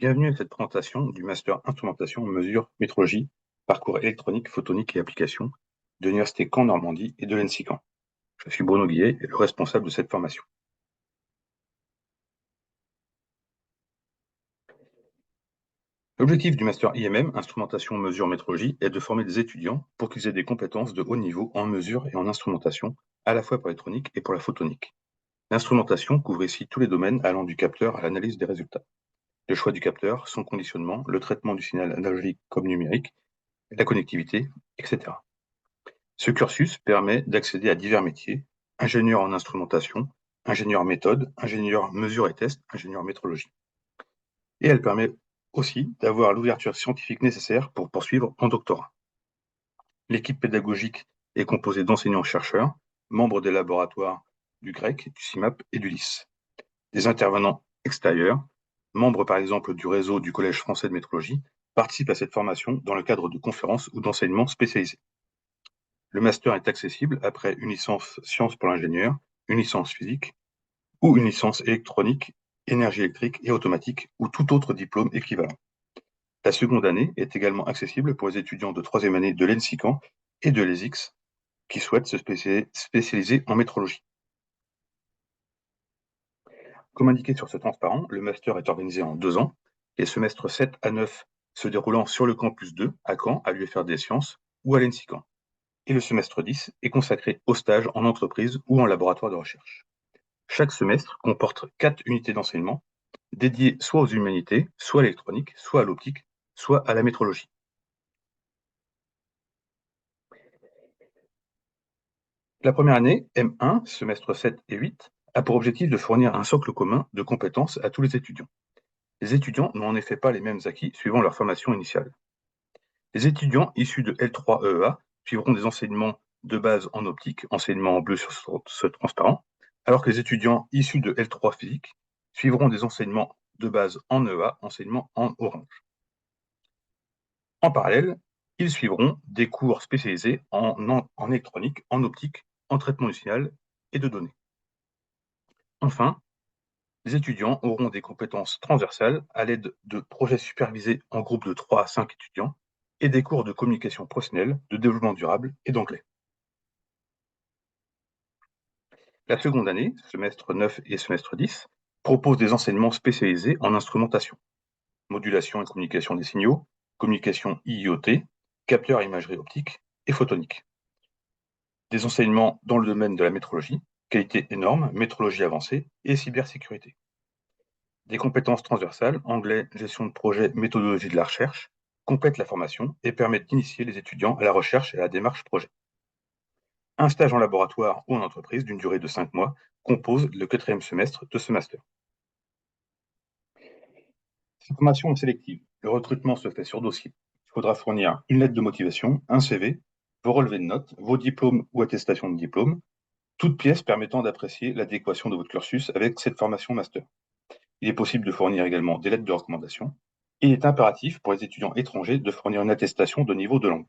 Bienvenue à cette présentation du Master Instrumentation, Mesure, Métrologie, Parcours électronique, photonique et applications de l'Université Caen Normandie et de l'ENSI Caen. Je suis Bruno Guillet, le responsable de cette formation. L'objectif du Master IMM, Instrumentation, Mesure, Métrologie, est de former des étudiants pour qu'ils aient des compétences de haut niveau en mesure et en instrumentation, à la fois pour l'électronique et pour la photonique. L'instrumentation couvre ici tous les domaines allant du capteur à l'analyse des résultats. Le choix du capteur, son conditionnement, le traitement du signal analogique comme numérique, la connectivité, etc. Ce cursus permet d'accéder à divers métiers: ingénieur en instrumentation, ingénieur méthode, ingénieur mesure et test, ingénieur métrologie. Et elle permet aussi d'avoir l'ouverture scientifique nécessaire pour poursuivre en doctorat. L'équipe pédagogique est composée d'enseignants-chercheurs, membres des laboratoires du GREC, du CIMAP et du LIS. Des intervenants extérieurs, membres par exemple du réseau du Collège français de métrologie, participent à cette formation dans le cadre de conférences ou d'enseignements spécialisés. Le master est accessible après une licence sciences pour l'ingénieur, une licence physique ou une licence électronique, énergie électrique et automatique ou tout autre diplôme équivalent. La seconde année est également accessible pour les étudiants de troisième année de l'ENSI Caen et de l'ESIX qui souhaitent se spécialiser en métrologie. Comme indiqué sur ce transparent, le master est organisé en 2 ans, les semestres 7 à 9 se déroulant sur le campus 2 à Caen, à l'UFR des Sciences ou à l'ENSI Caen. Et le semestre 10 est consacré aux stages en entreprise ou en laboratoire de recherche. Chaque semestre comporte 4 unités d'enseignement dédiées soit aux humanités, soit à l'électronique, soit à l'optique, soit à la métrologie. La première année, M1, semestre 7 et 8, a pour objectif de fournir un socle commun de compétences à tous les étudiants. Les étudiants n'ont en effet pas les mêmes acquis suivant leur formation initiale. Les étudiants issus de L3 EEA suivront des enseignements de base en optique, enseignement en bleu sur ce transparent, alors que les étudiants issus de L3 physique suivront des enseignements de base en EEA, enseignement en orange. En parallèle, ils suivront des cours spécialisés en électronique, en optique, en traitement du signal et de données. Enfin, les étudiants auront des compétences transversales à l'aide de projets supervisés en groupe de 3 à 5 étudiants et des cours de communication professionnelle, de développement durable et d'anglais. La seconde année, semestre 9 et semestre 10, propose des enseignements spécialisés en instrumentation, modulation et communication des signaux, communication IoT, capteur à imagerie optique et photonique. Des enseignements dans le domaine de la métrologie, qualité et normes, métrologie avancée et cybersécurité. Des compétences transversales, anglais, gestion de projet, méthodologie de la recherche, complètent la formation et permettent d'initier les étudiants à la recherche et à la démarche projet. Un stage en laboratoire ou en entreprise d'une durée de 5 mois compose le 4e semestre de ce master. Cette formation est sélective. Le recrutement se fait sur dossier. Il faudra fournir une lettre de motivation, un CV, vos relevés de notes, vos diplômes ou attestations de diplôme, toute pièce permettant d'apprécier l'adéquation de votre cursus avec cette formation master. Il est possible de fournir également des lettres de recommandation. Il est impératif pour les étudiants étrangers de fournir une attestation de niveau de langue.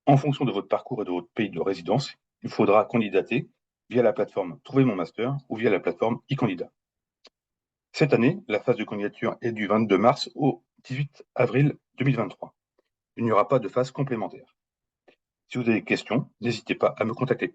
En fonction de votre parcours et de votre pays de résidence, il faudra candidater via la plateforme Trouver mon master ou via la plateforme e-candidat. Cette année, la phase de candidature est du 22 mars au 18 avril 2023. Il n'y aura pas de phase complémentaire. Si vous avez des questions, n'hésitez pas à me contacter.